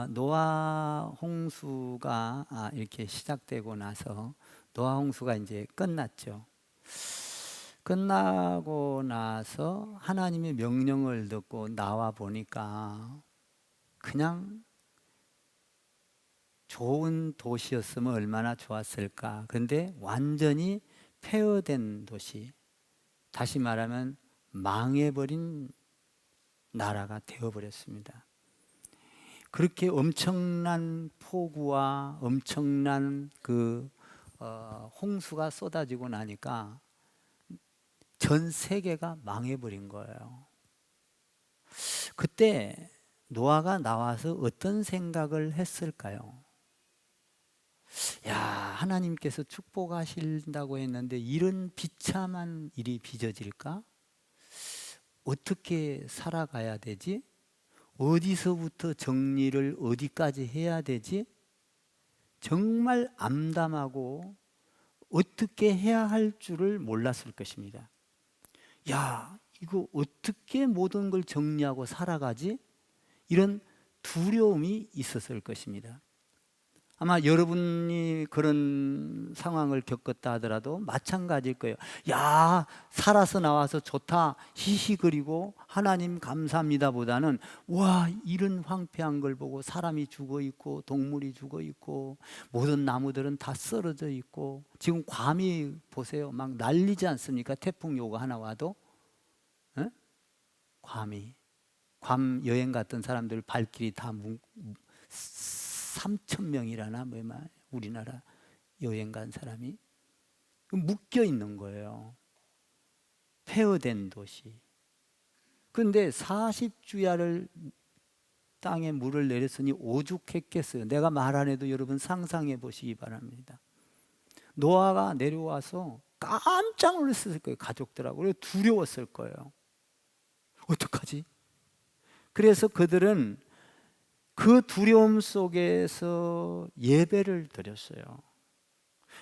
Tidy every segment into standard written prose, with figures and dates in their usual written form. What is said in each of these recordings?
노아 홍수가 이렇게 시작되고 나서 노아 홍수가 이제 끝났죠. 끝나고 나서 하나님의 명령을 듣고 나와 보니까 그냥 좋은 도시였으면 얼마나 좋았을까. 그런데 완전히 폐허된 도시, 다시 말하면 망해버린 나라가 되어버렸습니다. 그렇게 엄청난 폭우와 엄청난 홍수가 쏟아지고 나니까 전 세계가 망해버린 거예요. 그때 노아가 나와서 어떤 생각을 했을까요? 야, 하나님께서 축복하신다고 했는데 이런 비참한 일이 빚어질까? 어떻게 살아가야 되지? 어디서부터 정리를 어디까지 해야 되지? 정말 암담하고 어떻게 해야 할 줄을 몰랐을 것입니다. 야, 이거 어떻게 모든 걸 정리하고 살아가지? 이런 두려움이 있었을 것입니다. 아마 여러분이 그런 상황을 겪었다 하더라도 마찬가지일 거예요. 야, 살아서 나와서 좋다, 히히거리고 하나님 감사합니다 보다는 와, 이런 황폐한 걸 보고 사람이 죽어 있고 동물이 죽어 있고 모든 나무들은 다 쓰러져 있고, 지금 괌이 보세요, 막 난리지 않습니까? 태풍 요거 하나 와도. 에? 괌 여행 갔던 사람들 발길이 다 3천 명이라나 우리나라 여행 간 사람이 묶여 있는 거예요. 폐허된 도시. 그런데 40주야를 땅에 물을 내렸으니 오죽했겠어요. 내가 말 안 해도 여러분 상상해 보시기 바랍니다. 노아가 내려와서 깜짝 놀랐을 거예요. 가족들하고. 그리고 두려웠을 거예요. 어떡하지? 그래서 그들은 그 두려움 속에서 예배를 드렸어요.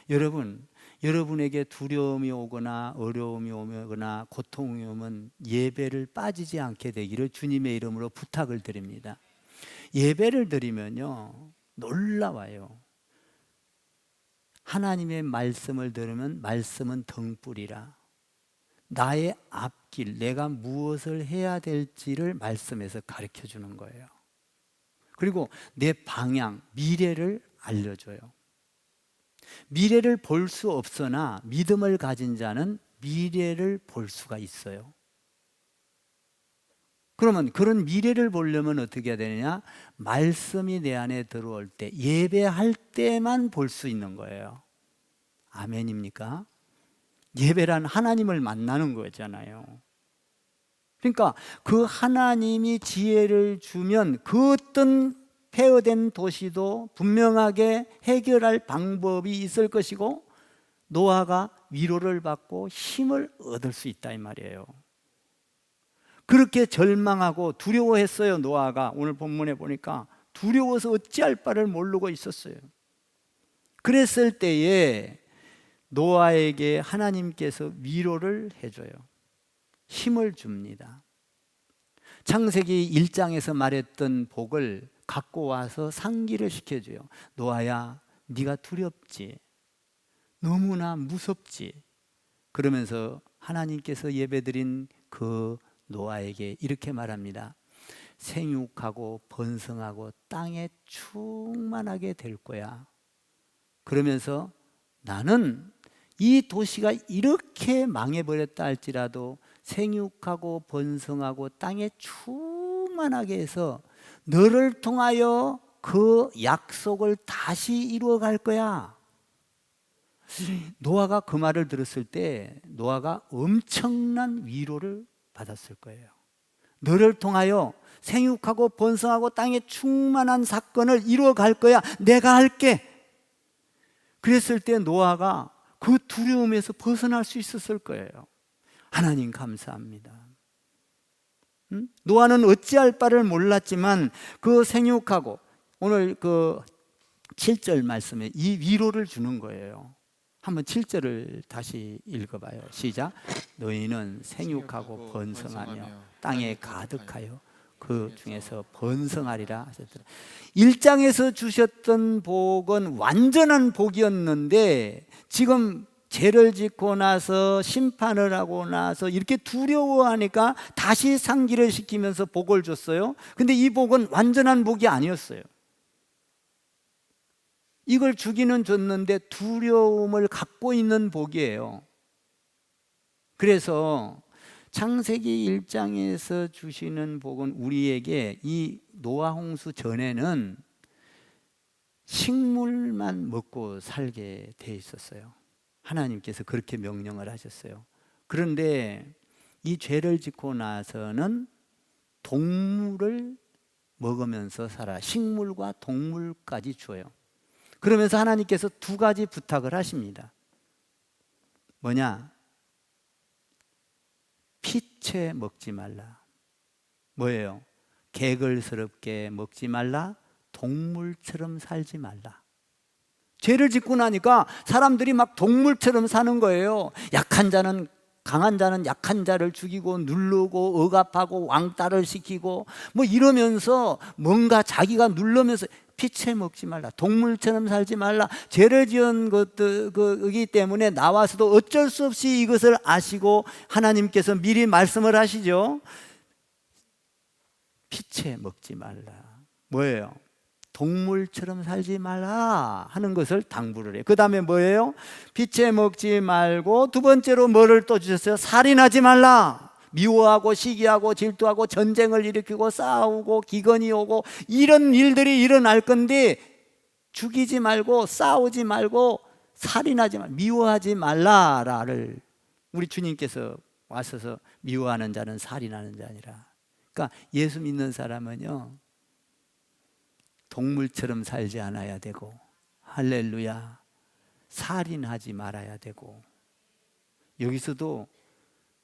여러분, 여러분에게 두려움이 오거나 어려움이 오거나 고통이 오면 예배를 빠지지 않게 되기를 주님의 이름으로 부탁을 드립니다. 예배를 드리면요, 놀라워요. 하나님의 말씀을 들으면 말씀은 등불이라, 나의 앞길, 내가 무엇을 해야 될지를 말씀에서 가르쳐 주는 거예요. 그리고 내 방향, 미래를 알려줘요. 미래를 볼 수 없으나 믿음을 가진 자는 미래를 볼 수가 있어요. 그러면 그런 미래를 보려면 어떻게 해야 되느냐? 말씀이 내 안에 들어올 때, 예배할 때만 볼 수 있는 거예요. 아멘입니까? 예배란 하나님을 만나는 거잖아요. 그러니까 그 하나님이 지혜를 주면 그 어떤 폐허된 도시도 분명하게 해결할 방법이 있을 것이고, 노아가 위로를 받고 힘을 얻을 수 있다 이 말이에요. 그렇게 절망하고 두려워했어요. 노아가 오늘 본문에 보니까 두려워서 어찌할 바를 모르고 있었어요. 그랬을 때에 노아에게 하나님께서 위로를 해줘요. 힘을 줍니다. 창세기 1장에서 말했던 복을 갖고 와서 상기를 시켜줘요. 노아야, 네가 두렵지? 너무나 무섭지? 그러면서 하나님께서 예배드린 그 노아에게 이렇게 말합니다. 생육하고 번성하고 땅에 충만하게 될 거야. 그러면서 나는 이 도시가 이렇게 망해버렸다 할지라도 생육하고 번성하고 땅에 충만하게 해서 너를 통하여 그 약속을 다시 이루어갈 거야. 노아가 그 말을 들었을 때 노아가 엄청난 위로를 받았을 거예요. 너를 통하여 생육하고 번성하고 땅에 충만한 사건을 이루어갈 거야. 내가 할게. 그랬을 때 노아가 그 두려움에서 벗어날 수 있었을 거예요. 하나님 감사합니다. 노아는 어찌할 바를 몰랐지만 그 생육하고, 오늘 그 7절 말씀에 이 위로를 주는 거예요. 한번 7절을 다시 읽어봐요. 시작. 너희는 생육하고 번성하며 땅에 가득하여 그 중에서 번성하리라 하셨더라. 1장에서 주셨던 복은 완전한 복이었는데 지금 죄를 짓고 나서 심판을 하고 나서 이렇게 두려워하니까 다시 상기를 시키면서 복을 줬어요. 근데 이 복은 완전한 복이 아니었어요. 이걸 주기는 줬는데 두려움을 갖고 있는 복이에요. 그래서 창세기 1장에서 주시는 복은 우리에게 이 노아 홍수 전에는 식물만 먹고 살게 돼 있었어요. 하나님께서 그렇게 명령을 하셨어요. 그런데 이 죄를 짓고 나서는 동물을 먹으면서 살아. 식물과 동물까지 줘요. 그러면서 하나님께서 두 가지 부탁을 하십니다. 뭐냐? 피채 먹지 말라. 뭐예요? 개걸스럽게 먹지 말라. 동물처럼 살지 말라. 죄를 짓고 나니까 사람들이 막 동물처럼 사는 거예요. 약한 자는 강한 자는 약한 자를 죽이고 누르고 억압하고 왕따를 시키고 뭐 이러면서 뭔가 자기가 누르면서 피채 먹지 말라. 동물처럼 살지 말라. 죄를 지은 것이기 때문에 나와서도 어쩔 수 없이 이것을 아시고 하나님께서 미리 말씀을 하시죠. 피채 먹지 말라. 뭐예요? 동물처럼 살지 말라 하는 것을 당부를 해요. 그 다음에 뭐예요? 피채 먹지 말고 두 번째로 뭐를 또 주셨어요? 살인하지 말라. 미워하고 시기하고 질투하고 전쟁을 일으키고 싸우고 기근이 오고 이런 일들이 일어날 건데 죽이지 말고 싸우지 말고 살인하지 말고 미워하지 말라를 우리 주님께서 와서서 미워하는 자는 살인하는 자니라. 그러니까 예수 믿는 사람은요 동물처럼 살지 않아야 되고 할렐루야 살인하지 말아야 되고 여기서도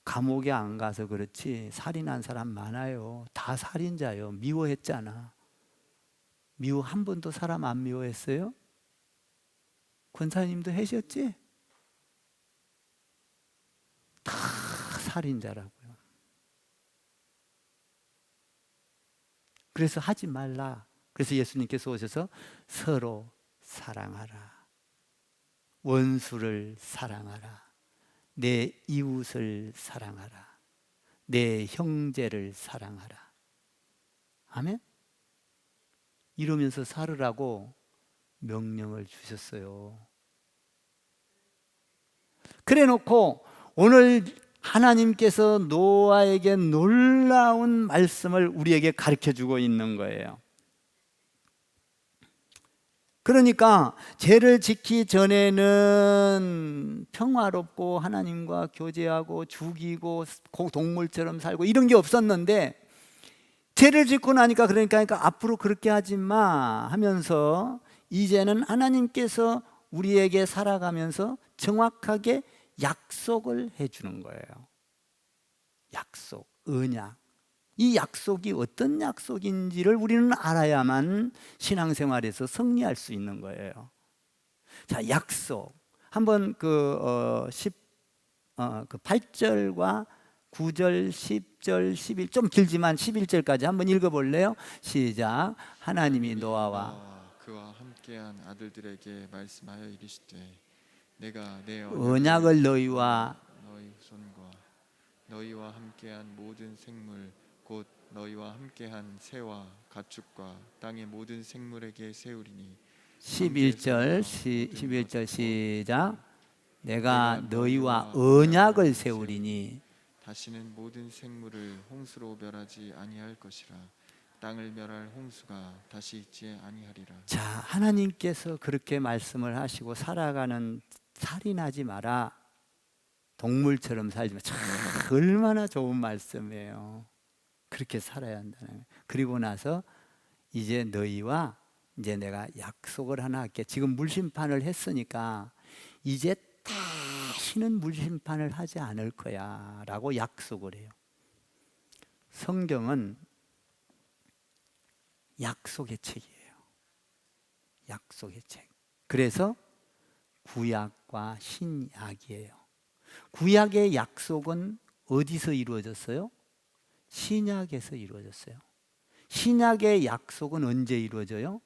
감옥에 안 가서 그렇지 살인한 사람 많아요. 다 살인자요. 미워했잖아. 미워 한 번도 사람 안 미워했어요? 권사님도 하셨지? 다 살인자라고요. 그래서 하지 말라. 그래서 예수님께서 오셔서 서로 사랑하라. 원수를 사랑하라. 내 이웃을 사랑하라. 내 형제를 사랑하라. 아멘? 이러면서 살으라고 명령을 주셨어요. 그래 놓고 오늘 하나님께서 노아에게 놀라운 말씀을 우리에게 가르쳐 주고 있는 거예요. 그러니까 죄를 짓기 전에는 평화롭고 하나님과 교제하고 죽이고 동물처럼 살고 이런 게 없었는데 죄를 짓고 나니까 그러니까 앞으로 그렇게 하지 마 하면서 이제는 하나님께서 우리에게 살아가면서 정확하게 약속을 해주는 거예요. 약속, 언약. 이 약속이 어떤 약속인지를 우리는 알아야만 신앙생활에서 승리할 수 있는 거예요. 자, 약속. 한번 그 8절과 9절, 10절, 11, 좀 길지만 11절까지 한번 읽어볼래요? 시작. 하나님이 노아와 그와 함께한 아들들에게 말씀하여 이르시되 내가 내 언약을 너희와 너희 후손과 너희와 함께한 모든 생물 곧 너희와 함께한 새와 가축과 땅의 모든 생물에게 세우리니 11절 시작. 내가 너희와 언약을 세우리니 다시는 모든 생물을 홍수로 멸하지 아니할 것이라. 땅을 멸할 홍수가 다시 있지 아니하리라. 자, 하나님께서 그렇게 말씀을 하시고 살아가는 살인하지 마라. 동물처럼 살지 마. 참 얼마나 좋은 말씀이에요. 그렇게 살아야 한다는. 그리고 나서 이제 너희와 이제 내가 약속을 하나 할게. 지금 물심판을 했으니까 이제 다시는 물심판을 하지 않을 거야 라고 약속을 해요. 성경은 약속의 책이에요. 약속의 책. 그래서 구약과 신약이에요. 구약의 약속은 어디서 이루어졌어요? 신약에서 이루어졌어요. 신약의 약속은 언제 이루어져요?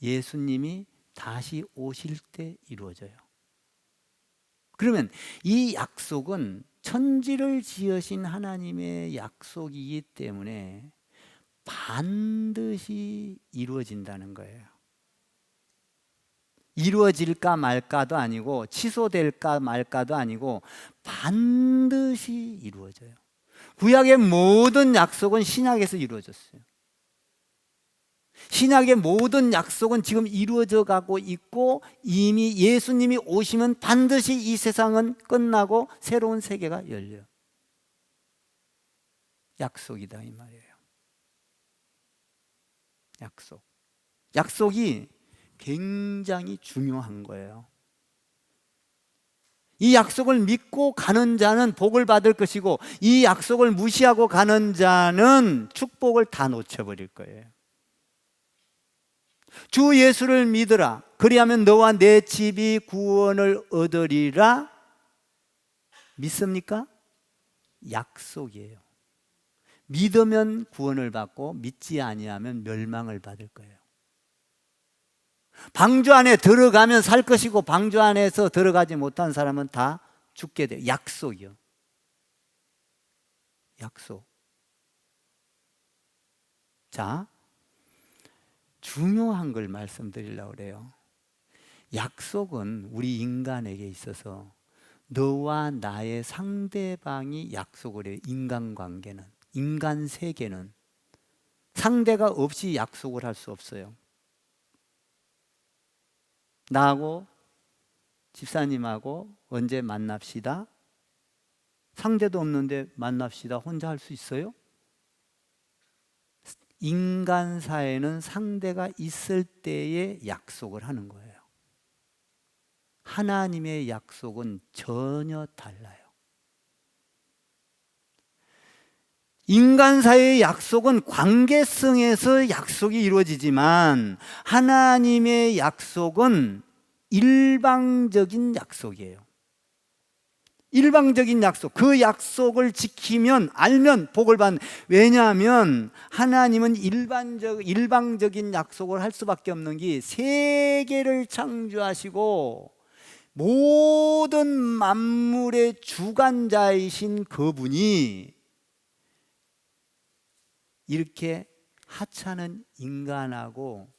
예수님이 다시 오실 때 이루어져요. 그러면 이 약속은 천지를 지으신 하나님의 약속이기 때문에 반드시 이루어진다는 거예요. 이루어질까 말까도 아니고 취소될까 말까도 아니고 반드시 이루어져요. 구약의 모든 약속은 신약에서 이루어졌어요. 신약의 모든 약속은 지금 이루어져 가고 있고 이미 예수님이 오시면 반드시 이 세상은 끝나고 새로운 세계가 열려요. 약속이다 이 말이에요. 약속. 약속이 굉장히 중요한 거예요. 이 약속을 믿고 가는 자는 복을 받을 것이고 이 약속을 무시하고 가는 자는 축복을 다 놓쳐버릴 거예요. 주 예수를 믿으라. 그리하면 너와 내 집이 구원을 얻으리라. 믿습니까? 약속이에요. 믿으면 구원을 받고 믿지 아니하면 멸망을 받을 거예요. 방주 안에 들어가면 살 것이고 방주 안에서 들어가지 못한 사람은 다 죽게 돼요. 약속이요. 약속. 자, 중요한 걸 말씀드리려고 그래요. 약속은 우리 인간에게 있어서 너와 나의 상대방이 약속을 해요. 인간관계는, 인간 세계는 상대가 없이 약속을 할 수 없어요. 나하고 집사님하고 언제 만납시다? 상대도 없는데 만납시다. 혼자 할 수 있어요? 인간 사회는 상대가 있을 때에 약속을 하는 거예요. 하나님의 약속은 전혀 달라요. 인간 사회의 약속은 관계성에서 약속이 이루어지지만 하나님의 약속은 일방적인 약속이에요. 일방적인 약속, 그 약속을 지키면 알면 복을 받는. 왜냐하면 하나님은 일방적인 약속을 할 수밖에 없는 게 세계를 창조하시고 모든 만물의 주관자이신 그분이 이렇게 하찮은 인간하고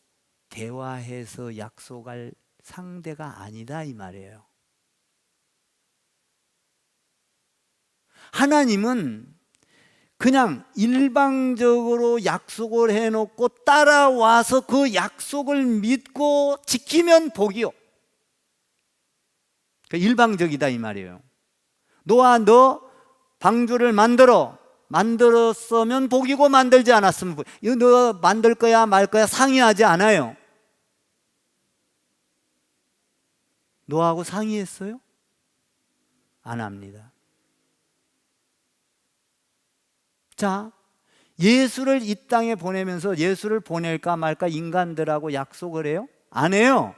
대화해서 약속할 상대가 아니다 이 말이에요. 하나님은 그냥 일방적으로 약속을 해놓고 따라와서 그 약속을 믿고 지키면 복이요. 그러니까 일방적이다 이 말이에요. 너와 너 방주를 만들었으면 복이고 만들지 않았으면 복. 이거 너 만들 거야 말 거야 상의하지 않아요. 너하고 상의했어요? 안 합니다. 자, 예수를 이 땅에 보내면서 예수를 보낼까 말까 인간들하고 약속을 해요? 안 해요.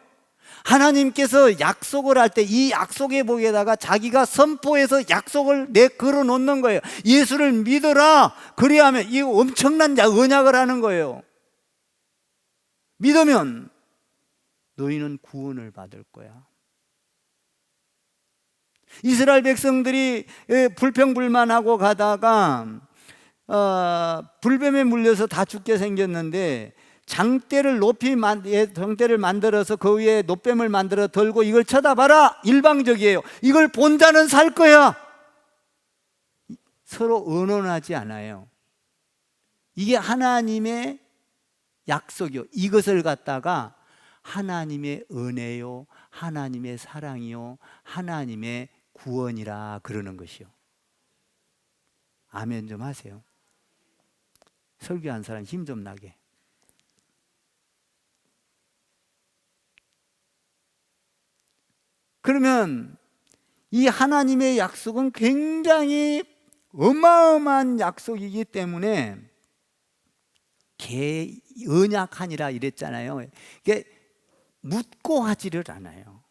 하나님께서 약속을 할 때 이 약속의 복에다가 자기가 선포해서 약속을 걸어 놓는 거예요. 예수를 믿어라. 그래야면 이 엄청난 언약을 하는 거예요. 믿으면 너희는 구원을 받을 거야. 이스라엘 백성들이 불평불만하고 가다가 불뱀에 물려서 다 죽게 생겼는데 장대를 만들어서 그 위에 놋뱀을 만들어 들고 이걸 쳐다봐라. 일방적이에요. 이걸 본 자는 살 거야. 서로 의논하지 않아요. 이게 하나님의 약속이요. 이것을 갖다가 하나님의 은혜요, 하나님의 사랑이요, 하나님의 구원이라 그러는 것이요. 아멘 좀 하세요. 설교한 사람 힘 좀 나게. 그러면 이 하나님의 약속은 굉장히 어마어마한 약속이기 때문에 언약하니라 이랬잖아요. 이게 묻고 하지를 않아요.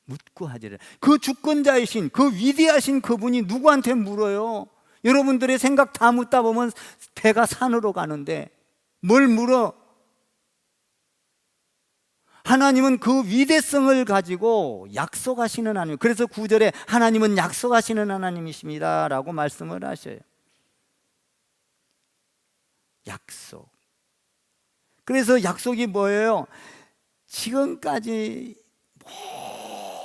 묻고 하지를. 그 주권자이신 그 위대하신 그분이 누구한테 물어요? 여러분들의 생각 다 묻다 보면 배가 산으로 가는데 뭘 물어? 하나님은 그 위대성을 가지고 약속하시는 하나님. 그래서 9절에 하나님은 약속하시는 하나님이십니다 라고 말씀을 하셔요. 약속. 그래서 약속이 뭐예요? 지금까지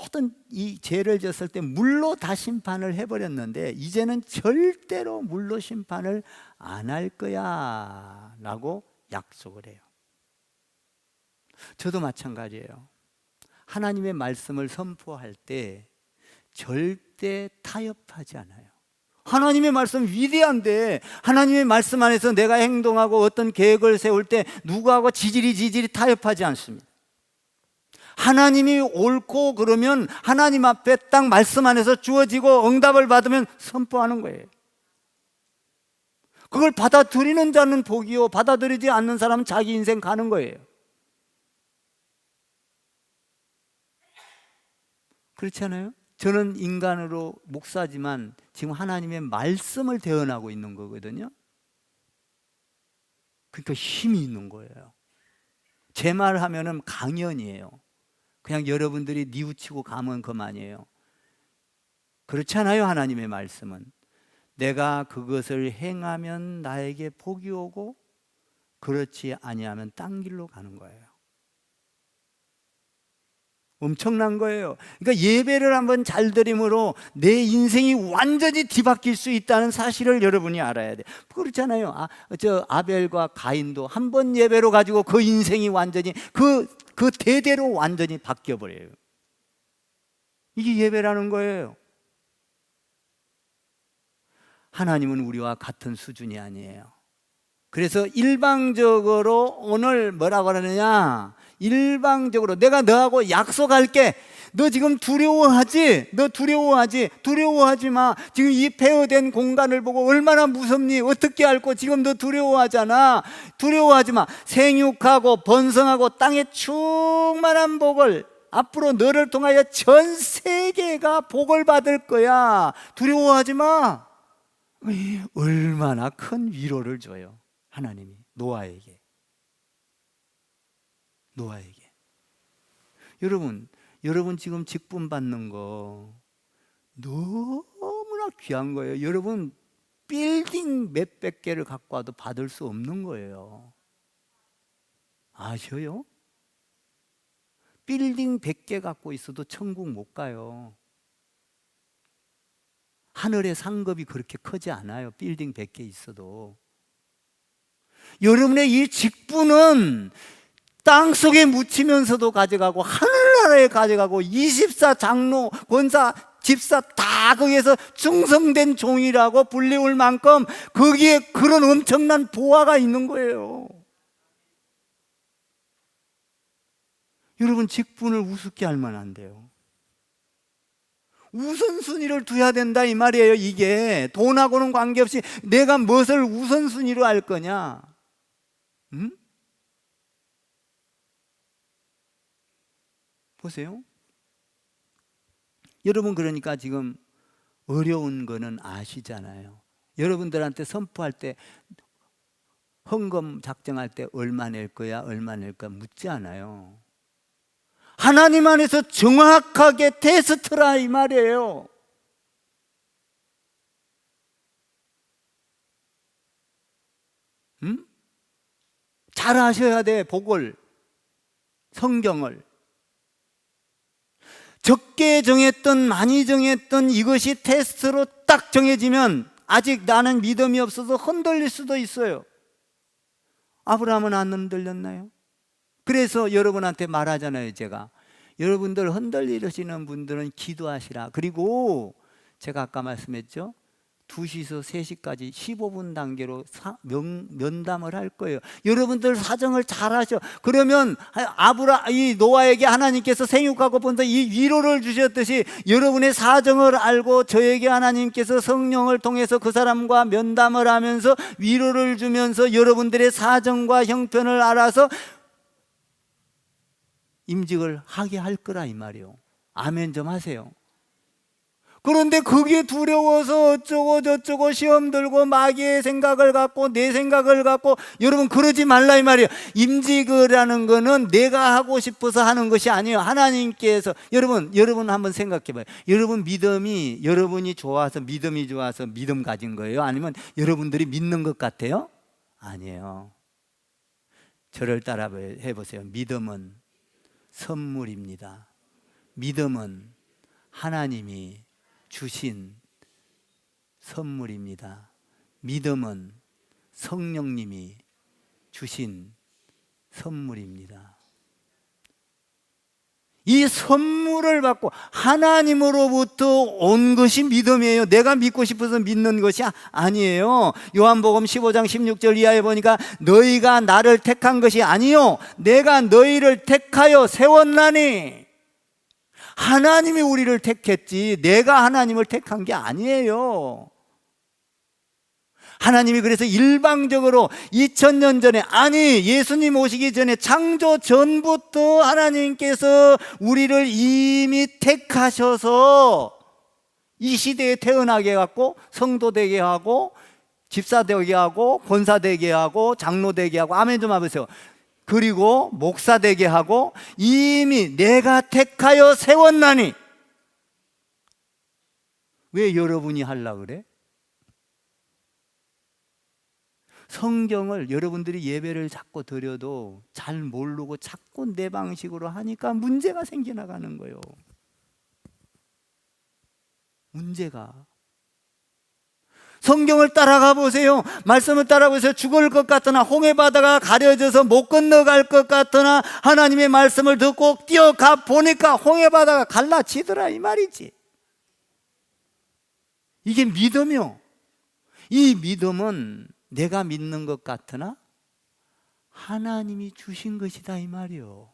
모든 이 죄를 졌을 때 물로 다 심판을 해버렸는데 이제는 절대로 물로 심판을 안 할 거야 라고 약속을 해요. 저도 마찬가지예요. 하나님의 말씀을 선포할 때 절대 타협하지 않아요. 하나님의 말씀 위대한데 하나님의 말씀 안에서 내가 행동하고 어떤 계획을 세울 때 누구하고 지지리 타협하지 않습니다. 하나님이 옳고 그러면 하나님 앞에 딱 말씀 안에서 주어지고 응답을 받으면 선포하는 거예요. 그걸 받아들이는 자는 복이요, 받아들이지 않는 사람은 자기 인생 가는 거예요. 그렇지 않아요? 저는 인간으로 목사지만 지금 하나님의 말씀을 대언하고 있는 거거든요. 그러니까 힘이 있는 거예요. 제 말 하면은 강연이에요. 그냥 여러분들이 뉘우치고 가면 그만이에요. 그렇지 않아요? 하나님의 말씀은 내가 그것을 행하면 나에게 복이 오고 그렇지 아니하면 딴 길로 가는 거예요. 엄청난 거예요. 그러니까 예배를 한번 잘 드림으로 내 인생이 완전히 뒤바뀔 수 있다는 사실을 여러분이 알아야 돼요. 그렇잖아요. 아벨과 가인도 한 번 예배로 가지고 그 인생이 완전히 그 대대로 완전히 바뀌어 버려요. 이게 예배라는 거예요. 하나님은 우리와 같은 수준이 아니에요. 그래서 일방적으로 오늘 뭐라고 하느냐, 일방적으로 내가 너하고 약속할게. 너 지금 두려워하지? 너 두려워하지? 두려워하지 마. 지금 이 폐허된 공간을 보고 얼마나 무섭니? 어떻게 알고 지금 너 두려워하잖아. 두려워하지 마. 생육하고 번성하고 땅에 충만한 복을 앞으로 너를 통하여 전 세계가 복을 받을 거야. 두려워하지 마. 얼마나 큰 위로를 줘요, 하나님이 노아에게. 여러분 지금 직분 받는 거 너무나 귀한 거예요. 여러분 빌딩 몇백 개를 갖고 와도 받을 수 없는 거예요. 아셔요? 빌딩 100개 갖고 있어도 천국 못 가요. 하늘의 상급이 그렇게 크지 않아요. 빌딩 100개 있어도. 여러분의 이 직분은 땅속에 묻히면서도 가져가고 하늘나라에 가져가고 24 장로, 권사, 집사 다 거기에서 충성된 종이라고 불리울 만큼 거기에 그런 엄청난 보화가 있는 거예요. 여러분 직분을 우습게 알면 안 돼요. 우선순위를 둬야 된다 이 말이에요. 이게 돈하고는 관계없이 내가 무엇을 우선순위로 할 거냐. 응? 보세요. 여러분 그러니까 지금 어려운 거는 아시잖아요. 여러분들한테 선포할 때 헌금 작정할 때 얼마 낼 거야 얼마 낼 거야 묻지 않아요. 하나님 안에서 정확하게 테스트라 이 말이에요. 응? 잘 아셔야 돼. 복을, 성경을. 적게 정했던 많이 정했던 이것이 테스트로 딱 정해지면 아직 나는 믿음이 없어서 흔들릴 수도 있어요. 아브라함은 안 흔들렸나요? 그래서 여러분한테 말하잖아요. 제가 여러분들 흔들리시는 분들은 기도하시라. 그리고 제가 아까 말씀했죠, 2시에서 3시까지 15분 단계로 면담을 할 거예요. 여러분들 사정을 잘 하셔. 그러면 이 노아에게 하나님께서 생육하고 본다 이 위로를 주셨듯이 여러분의 사정을 알고 저에게 하나님께서 성령을 통해서 그 사람과 면담을 하면서 위로를 주면서 여러분들의 사정과 형편을 알아서 임직을 하게 할 거라 이 말이에요. 아멘 좀 하세요. 그런데 그게 두려워서 어쩌고 저쩌고 시험 들고 마귀의 생각을 갖고 내 생각을 갖고, 여러분 그러지 말라 이 말이에요. 임직이라는 거는 내가 하고 싶어서 하는 것이 아니에요. 하나님께서, 여러분 한번 생각해 봐요. 여러분 믿음이, 여러분이 좋아서 믿음이 좋아서 믿음 가진 거예요? 아니면 여러분들이 믿는 것 같아요? 아니에요. 저를 따라 해보세요. 믿음은 선물입니다. 믿음은 하나님이 주신 선물입니다. 믿음은 성령님이 주신 선물입니다. 이 선물을 받고 하나님으로부터 온 것이 믿음이에요. 내가 믿고 싶어서 믿는 것이 아니에요. 요한복음 15장 16절 이하에 보니까 너희가 나를 택한 것이 아니요 내가 너희를 택하여 세웠나니. 하나님이 우리를 택했지 내가 하나님을 택한 게 아니에요. 하나님이 그래서 일방적으로 2000년 전에, 아니 예수님 오시기 전에 창조 전부터 하나님께서 우리를 이미 택하셔서 이 시대에 태어나게 해갖고 성도 되게 하고 집사 되게 하고 권사 되게 하고 장로 되게 하고, 아멘 좀 해보세요. 그리고 목사 되게 하고 이미 내가 택하여 세웠나니. 왜 여러분이 하려고 그래? 성경을 여러분들이 예배를 자꾸 드려도 잘 모르고 자꾸 내 방식으로 하니까 문제가 생겨나가는 거예요. 문제가. 성경을 따라가 보세요. 말씀을 따라 보세요. 죽을 것 같으나 홍해 바다가 가려져서 못 건너갈 것 같으나 하나님의 말씀을 듣고 뛰어가 보니까 홍해 바다가 갈라지더라 이 말이지. 이게 믿음이요. 이 믿음은 내가 믿는 것 같으나 하나님이 주신 것이다 이 말이요.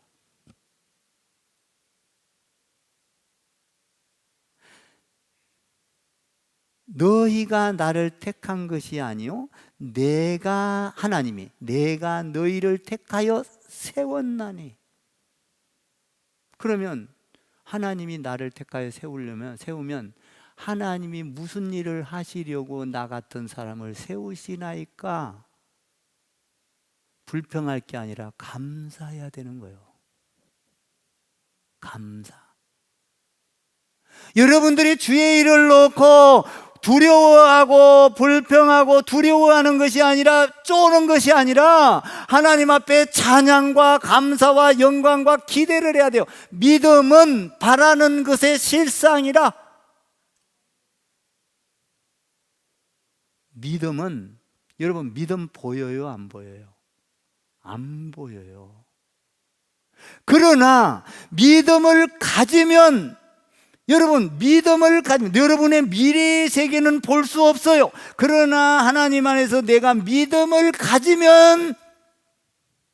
너희가 나를 택한 것이 아니요 하나님이 내가 너희를 택하여 세웠나니. 그러면 하나님이 나를 택하여 세우면 하나님이 무슨 일을 하시려고 나 같은 사람을 세우시나이까? 불평할 게 아니라 감사해야 되는 거예요. 감사. 여러분들이 주의 일을 놓고 두려워하고 불평하고 두려워하는 것이 아니라 쪼는 것이 아니라 하나님 앞에 찬양과 감사와 영광과 기대를 해야 돼요. 믿음은 바라는 것의 실상이라. 믿음은, 여러분 믿음 보여요 안 보여요? 안 보여요. 그러나 믿음을 가지면, 여러분 믿음을 가지면 여러분의 미래의 세계는 볼 수 없어요. 그러나 하나님 안에서 내가 믿음을 가지면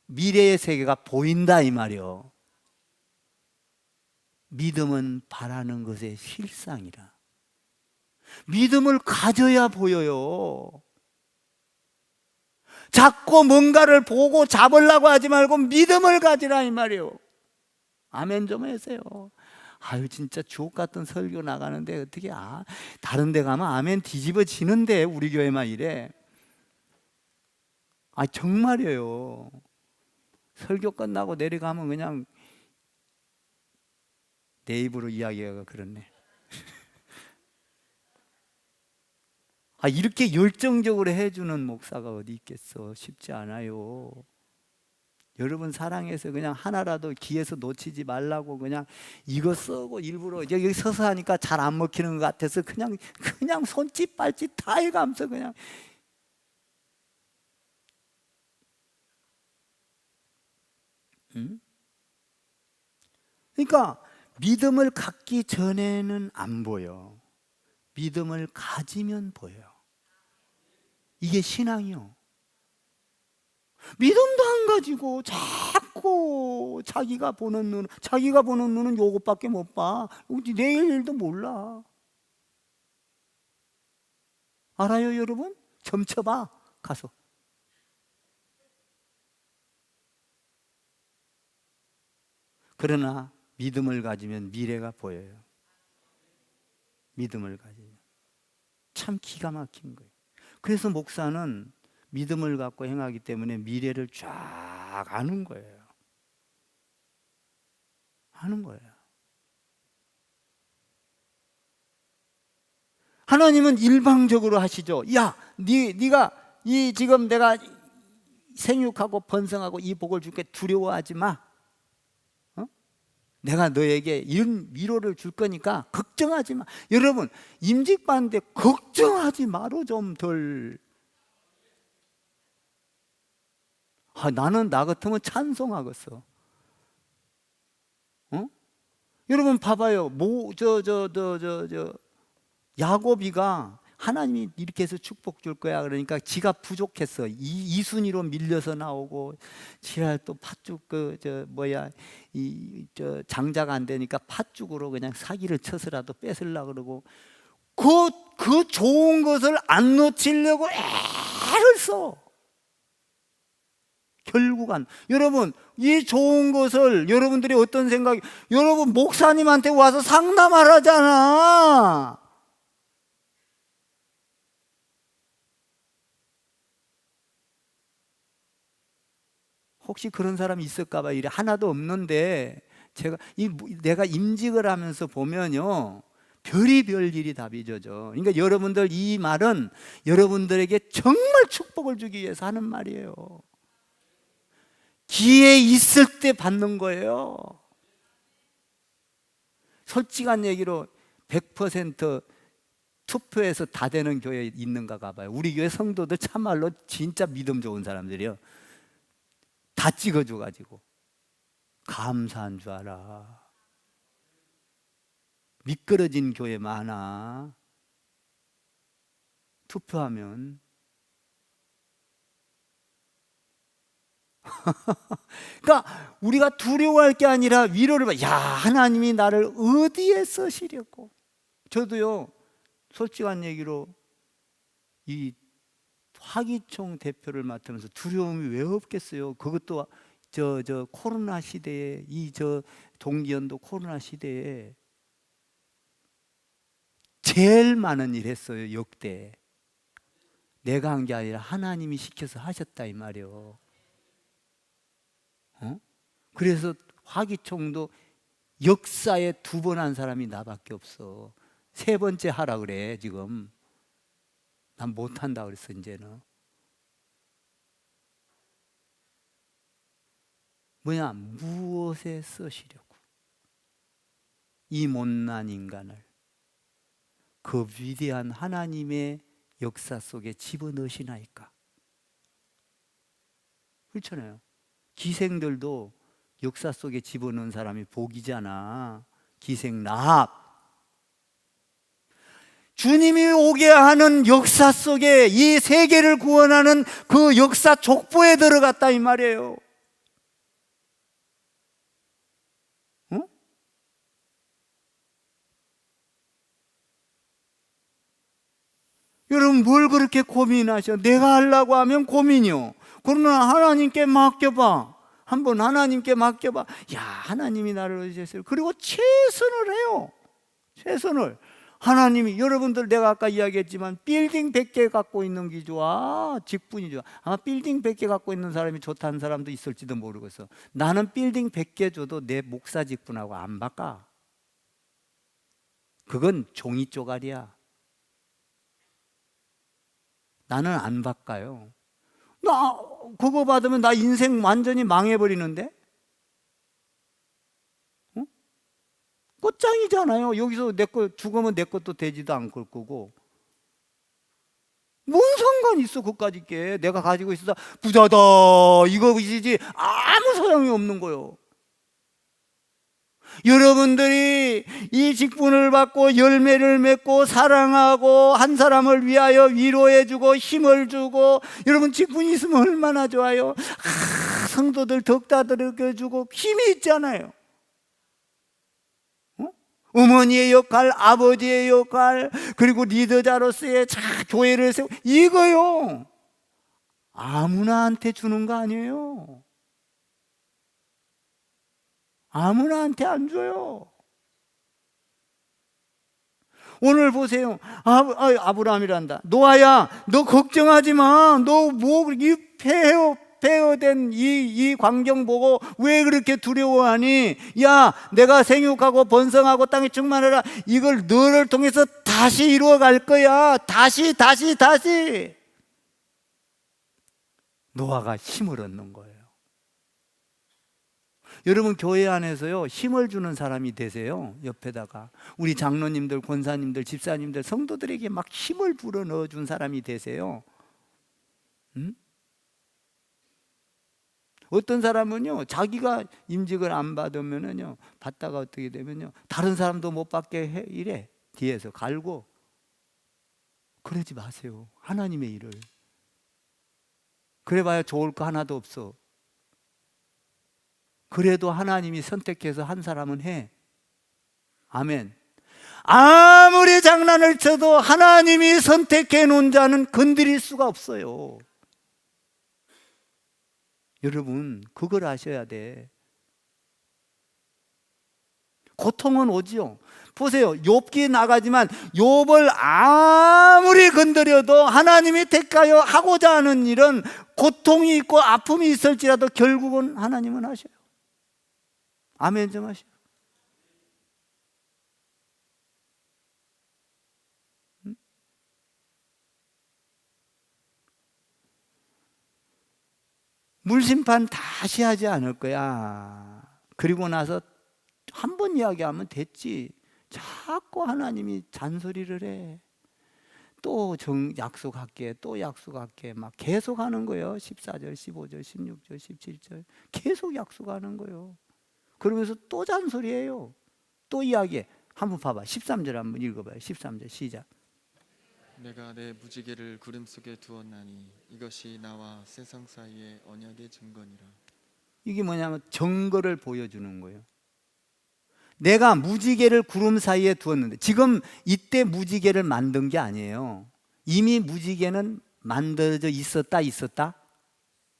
미래의 세계가 보인다 이 말이요. 믿음은 바라는 것의 실상이라. 믿음을 가져야 보여요. 자꾸 뭔가를 보고 잡으려고 하지 말고 믿음을 가지라 이 말이에요. 아멘 좀 하세요. 아유 진짜 주옥 같은 설교 나가는데 어떻게 다른 데 가면 아멘 뒤집어지는데 우리 교회만 이래. 정말이에요. 설교 끝나고 내려가면 그냥 내 입으로 이야기가 그렇네. 이렇게 열정적으로 해주는 목사가 어디 있겠어. 쉽지 않아요. 여러분 사랑해서 그냥 하나라도 귀에서 놓치지 말라고 그냥 이거 쓰고 일부러 여기 서서 하니까 잘 안 먹히는 것 같아서 그냥 손짓 발짓 다 해가면서 그냥. 그러니까 믿음을 갖기 전에는 안 보여. 믿음을 가지면 보여요. 이게 신앙이요. 믿음도 안 가지고 자꾸 자기가 보는 눈은 요것밖에 못 봐. 내일 일도 몰라. 알아요 여러분? 점쳐봐 가서. 그러나 믿음을 가지면 미래가 보여요. 믿음을 가지면. 참 기가 막힌 거예요. 그래서 목사는 믿음을 갖고 행하기 때문에 미래를 쫙 아는 거예요. 아는 거예요. 하나님은 일방적으로 하시죠. 야, 네가 이 지금 내가 생육하고 번성하고 이 복을 줄게, 두려워하지 마. 내가 너에게 이런 위로를 줄 거니까 걱정하지 마. 여러분, 임직 받는데 걱정하지 마로 좀 덜. 나는 나 같으면 찬송하겠어. 여러분 봐봐요. 야곱이가 하나님이 이렇게 해서 축복 줄 거야 그러니까 지가 부족했어. 이순이로 밀려서 나오고, 지랄 또 팥죽 장자가 안 되니까 팥죽으로 그냥 사기를 쳐서라도 뺏으려 그러고, 그 좋은 것을 안 놓치려고 애를 써. 결국은 여러분, 이 좋은 것을 여러분들이 어떤 생각이, 여러분 목사님한테 와서 상담하라잖아. 혹시 그런 사람이 있을까 봐 이래. 하나도 없는데 내가 임직을 하면서 보면요, 별의별 일이 다 빚어져. 그러니까 여러분들, 이 말은 여러분들에게 정말 축복을 주기 위해서 하는 말이에요. 기회 있을 때 받는 거예요. 솔직한 얘기로 100% 투표해서 다 되는 교회 있는가 봐요. 우리 교회 성도들 참말로 진짜 믿음 좋은 사람들이요. 다 찍어줘가지고 감사한 줄 알아. 미끄러진 교회 많아. 투표하면. 그러니까 우리가 두려워할 게 아니라 위로를 받아. 야, 하나님이 나를 어디에 쓰시려고. 저도요, 솔직한 얘기로 이 화기총 대표를 맡으면서 두려움이 왜 없겠어요. 그것도 코로나 시대에, 동기연도 코로나 시대에 제일 많은 일 했어요. 역대. 내가 한 게 아니라 하나님이 시켜서 하셨다 이 말이요. 그래서 화기총도 역사에 2번 한 사람이 나밖에 없어. 3번째 하라 그래. 지금 난 못한다 그랬어. 이제는 뭐냐, 무엇에 쓰시려고 이 못난 인간을 그 위대한 하나님의 역사 속에 집어넣으시나이까. 그렇잖아요. 기생들도 역사 속에 집어넣은 사람이 복이잖아. 기생납. 주님이 오게 하는 역사 속에 이 세계를 구원하는 그 역사 족보에 들어갔다 이 말이에요. 여러분, 뭘 그렇게 고민하셔? 내가 하려고 하면 고민이요. 그러나 하나님께 맡겨봐. 한번 하나님께 맡겨봐. 야, 하나님이 나를 의지했어요. 그리고 최선을 해요. 최선을. 하나님이, 여러분들 내가 아까 이야기했지만 빌딩 100개 갖고 있는 게 좋아? 직분이 좋아? 아마 빌딩 100개 갖고 있는 사람이 좋다는 사람도 있을지도 모르겠어. 나는 빌딩 100개 줘도 내 목사 직분하고 안 바꿔. 그건 종이 쪼가리야. 나는 안 바꿔요. 나 그거 받으면 나 인생 완전히 망해버리는데? 끝장이잖아요. 여기서 내 거 죽으면 내 것도 되지도 않을 거고. 뭔 상관 있어 그까짓 게. 내가 가지고 있어서 부자다 이거이지 아무 소용이 없는 거요. 여러분들이 이 직분을 받고 열매를 맺고 사랑하고 한 사람을 위하여 위로해주고 힘을 주고, 여러분 직분이 있으면 얼마나 좋아요. 성도들 덕다들여주고 힘이 있잖아요. 어머니의 역할, 아버지의 역할, 그리고 리더자로서의 교회를 세우고, 이거요 아무나한테 주는 거 아니에요. 아무나한테 안 줘요. 오늘 보세요. 아브라함이란다. 노아야, 너 걱정하지 마. 너 뭐 이 폐허된 이 광경 보고 왜 그렇게 두려워하니? 야, 내가 생육하고 번성하고 땅에 충만해라. 이걸 너를 통해서 다시 이루어갈 거야. 다시. 노아가 힘을 얻는 거예요. 여러분, 교회 안에서요, 힘을 주는 사람이 되세요. 옆에다가 우리 장로님들, 권사님들, 집사님들, 성도들에게 막 힘을 불어 넣어준 사람이 되세요. 어떤 사람은요, 자기가 임직을 안 받으면은요, 받다가 어떻게 되면요, 다른 사람도 못 받게 해, 이래. 뒤에서 갈고. 그러지 마세요. 하나님의 일을. 그래봐야 좋을 거 하나도 없어. 그래도 하나님이 선택해서 한 사람은 해. 아멘. 아무리 장난을 쳐도 하나님이 선택해 놓은 자는 건드릴 수가 없어요. 여러분, 그걸 아셔야 돼. 고통은 오지요. 보세요. 욥기 나가지만 욥을 아무리 건드려도 하나님이 택하여 하고자 하는 일은 고통이 있고 아픔이 있을지라도 결국은 하나님은 하셔요. 아멘 좀 하시오. 물심판 다시 하지 않을 거야. 그리고 나서 한 번 이야기하면 됐지. 자꾸 하나님이 잔소리를 해. 또 약속할게, 또 약속할게. 막 계속 하는 거예요. 14절, 15절, 16절, 17절. 계속 약속하는 거예요. 그러면서 또 잔소리해요. 또 이야기해. 한번 봐봐. 13절 한번 읽어봐요. 13절 시작. 내가 내 무지개를 구름 속에 두었나니 이것이 나와 세상 사이의 언약의 증거니라. 이게 뭐냐면 증거를 보여주는 거예요. 내가 무지개를 구름 사이에 두었는데, 지금 이때 무지개를 만든 게 아니에요. 이미 무지개는 만들어져 있었다?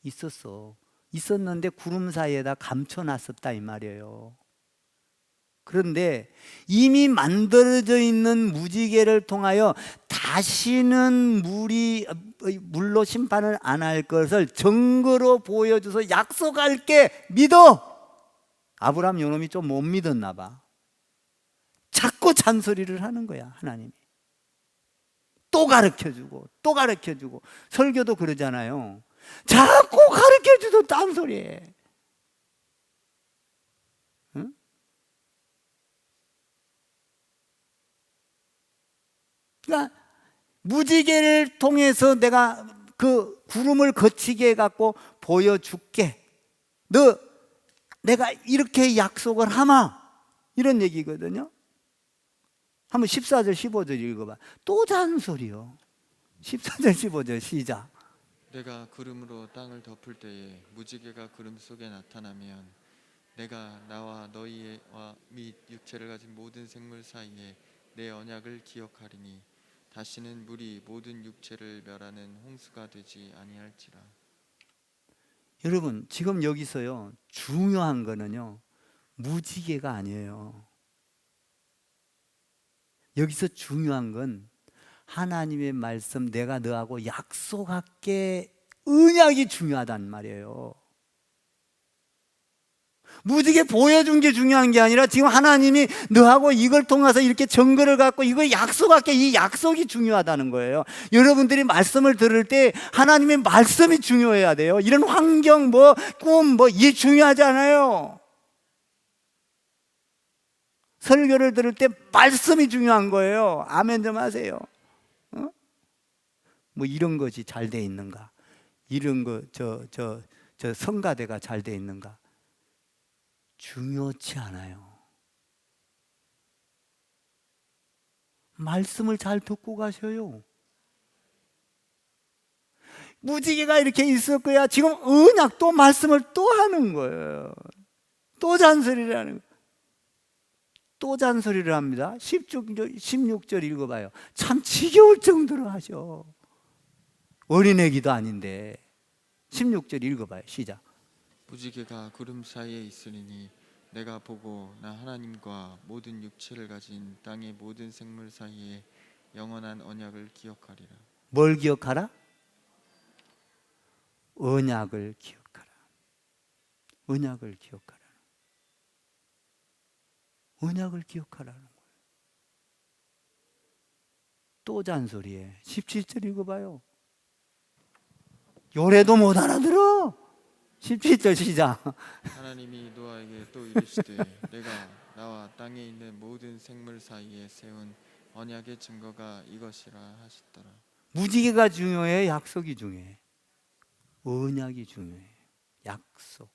있었어. 있었는데 구름 사이에다 감춰놨었다 이 말이에요. 그런데 이미 만들어져 있는 무지개를 통하여 다시는 물로 심판을 안 할 것을 증거로 보여줘서 약속할게, 믿어. 아브라함 요놈이 좀 못 믿었나 봐. 자꾸 잔소리를 하는 거야. 하나님이 또 가르쳐주고 또 가르쳐주고. 설교도 그러잖아요. 자꾸 가르쳐주도 딴소리해. 응? 그러니까 무지개를 통해서 내가 그 구름을 거치게 해갖고 보여줄게. 내가 이렇게 약속을 하마. 이런 얘기거든요. 한번 14절 15절 읽어봐. 또 잔소리요. 14절 15절 시작. 내가 구름으로 땅을 덮을 때에 무지개가 구름 속에 나타나면 내가 나와 너희와 및 육체를 가진 모든 생물 사이에 내 언약을 기억하리니 다시는 물이 모든 육체를 멸하는 홍수가 되지 아니할지라. 여러분, 지금 여기서요, 중요한 거는요, 무지개가 아니에요. 여기서 중요한 건 하나님의 말씀, 내가 너하고 약속할게, 언약이 중요하단 말이에요. 무지개 보여준 게 중요한 게 아니라 지금 하나님이 너하고 이걸 통해서 이렇게 증거를 갖고 이걸 약속할게, 이 약속이 중요하다는 거예요. 여러분들이 말씀을 들을 때 하나님의 말씀이 중요해야 돼요. 이런 환경, 꿈, 이게 중요하지 않아요. 설교를 들을 때 말씀이 중요한 거예요. 아멘 좀 하세요. 이런 것이 잘 돼 있는가? 이런 거, 저 성가대가 잘 돼 있는가? 중요치 않아요. 말씀을 잘 듣고 가셔요. 무지개가 이렇게 있을 거야. 지금 언약 또 말씀을 또 하는 거예요. 또 잔소리를 하는 거예요. 또 잔소리를 합니다. 16절 읽어봐요. 참 지겨울 정도로 하셔. 어린애 기도 아닌데. 16절 읽어봐요. 시작. 무지개가 구름 사이에 있으리니 내가 보고 나 하나님과 모든 육체를 가진 땅의 모든 생물 사이에 영원한 언약을 기억하리라. 뭘 기억하라? 언약을 기억하라. 언약을 기억하라. 언약을 기억하라는 거예요. 또 잔소리해. 17절 읽어봐요. 요래도 못 알아들어. 17절 시작. 하나님이 노아에게 또 이르시되 내가 나와 땅에 있는 모든 생물 사이에 세운 언약의 증거가 이것이라 하시더라. 무지개가 중요해? 약속이 중요해? 언약이 중요해. 약속.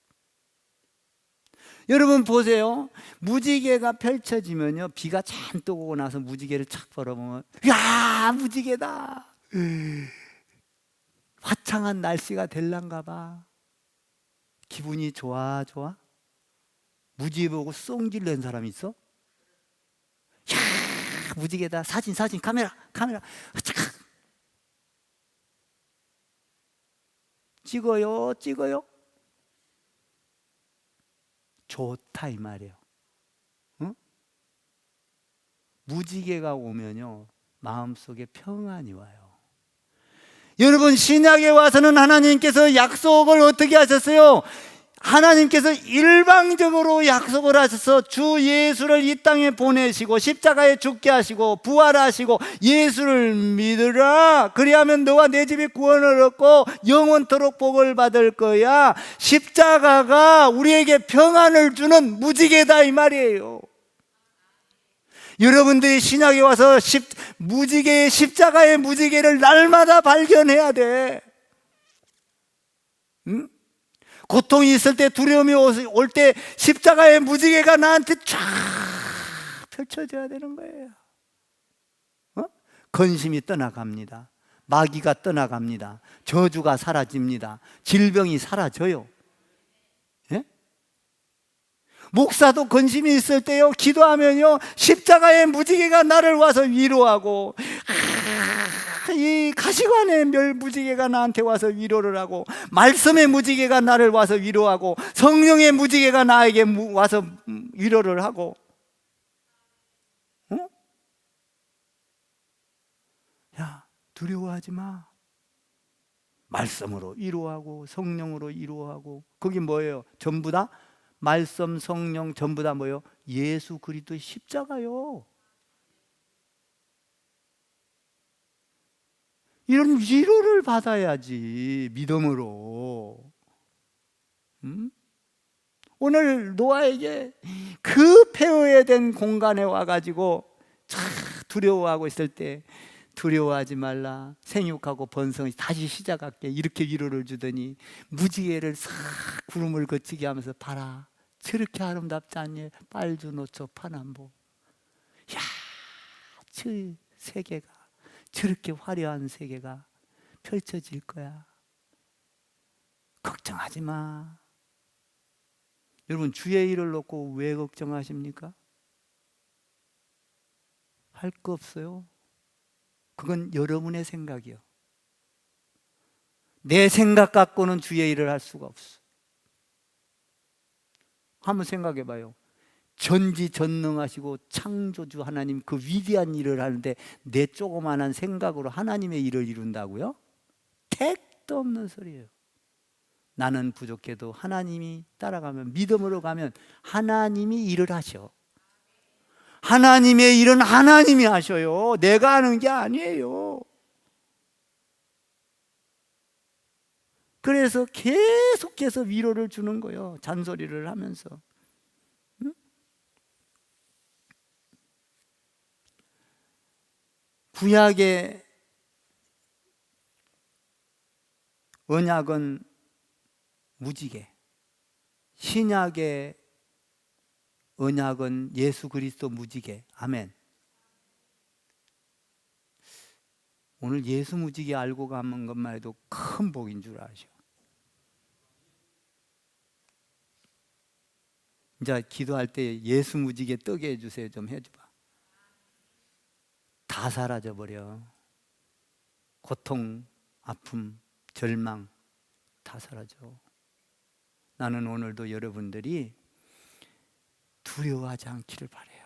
여러분 보세요. 무지개가 펼쳐지면요, 비가 잔뜩 오고 나서 무지개를 착 바라보면, 야, 무지개다. 화창한 날씨가 될란가 봐. 기분이 좋아? 무지개 보고 썽질 낸 사람 있어? 야, 무지개다. 사진 카메라 착. 찍어요. 좋다 이 말이에요. 응? 무지개가 오면요, 마음속에 평안이 와요. 여러분, 신약에 와서는 하나님께서 약속을 어떻게 하셨어요? 하나님께서 일방적으로 약속을 하셔서 주 예수를 이 땅에 보내시고 십자가에 죽게 하시고 부활하시고 예수를 믿으라. 그리하면 너와 내 집이 구원을 얻고 영원토록 복을 받을 거야. 십자가가 우리에게 평안을 주는 무지개다 이 말이에요. 여러분들이 신약에 와서 무지개의 십자가의 무지개를 날마다 발견해야 돼. 응? 고통이 있을 때, 두려움이 올 때 십자가의 무지개가 나한테 쫙 펼쳐져야 되는 거예요. 근심이 떠나갑니다. 마귀가 떠나갑니다. 저주가 사라집니다. 질병이 사라져요. 예? 목사도 근심이 있을 때요, 기도하면요, 십자가의 무지개가 나를 와서 위로하고, 이 가시관의 무지개가 나한테 와서 위로를 하고, 말씀의 무지개가 나를 와서 위로하고, 성령의 무지개가 나에게 와서 위로를 하고. 야, 두려워하지 마. 말씀으로 위로하고 성령으로 위로하고. 그게 뭐예요? 전부 다 말씀, 성령, 전부 다 뭐예요? 예수 그리스도의 십자가요. 이런 위로를 받아야지, 믿음으로. 오늘 노아에게 그 폐허된 공간에 와가지고 두려워하고 있을 때, 두려워하지 말라, 생육하고 번성이 다시 시작할게, 이렇게 위로를 주더니 무지개를 싹 구름을 거치게 하면서, 봐라, 저렇게 아름답지 않니? 빨주 노초 파남보. 야, 저 세계가, 저렇게 화려한 세계가 펼쳐질 거야. 걱정하지 마. 여러분, 주의 일을 놓고 왜 걱정하십니까? 할 거 없어요. 그건 여러분의 생각이요. 내 생각 갖고는 주의 일을 할 수가 없어. 한번 생각해 봐요. 전지전능하시고 창조주 하나님, 그 위대한 일을 하는데 내 조그마한 생각으로 하나님의 일을 이룬다고요? 택도 없는 소리예요. 나는 부족해도 하나님이 따라가면, 믿음으로 가면 하나님이 일을 하셔. 하나님의 일은 하나님이 하셔요. 내가 하는 게 아니에요. 그래서 계속해서 위로를 주는 거예요. 잔소리를 하면서. 응? 구약의 언약은 무지개, 신약의 언약은 예수 그리스도 무지개. 아멘. 오늘 예수 무지개 알고 가는 것만 해도 큰 복인 줄 아셔. 이제 기도할 때 예수 무지개 뜨게 해주세요. 좀 해줘봐. 다 사라져버려. 고통, 아픔, 절망 다 사라져. 나는 오늘도 여러분들이 두려워하지 않기를 바래요.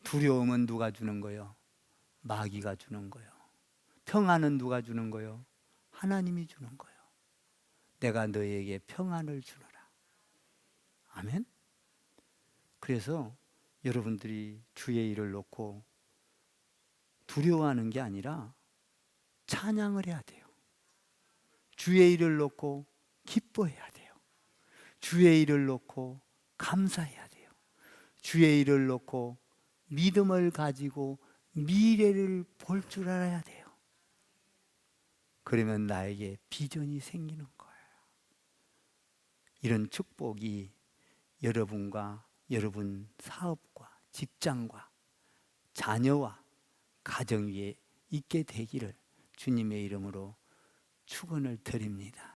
두려움은 누가 주는 거요? 마귀가 주는 거요. 평안은 누가 주는 거요? 하나님이 주는 거요. 내가 너희에게 평안을 주노라. 아멘. 그래서 여러분들이 주의 일을 놓고 두려워하는 게 아니라 찬양을 해야 돼요. 주의 일을 놓고 기뻐해야 돼요. 주의 일을 놓고 감사해야 돼요. 주의 일을 놓고 믿음을 가지고 미래를 볼 줄 알아야 돼요. 그러면 나에게 비전이 생기는 거예요. 이런 축복이 여러분과 여러분 사업과 직장과 자녀와 가정 위에 있게 되기를 주님의 이름으로 축원을 드립니다.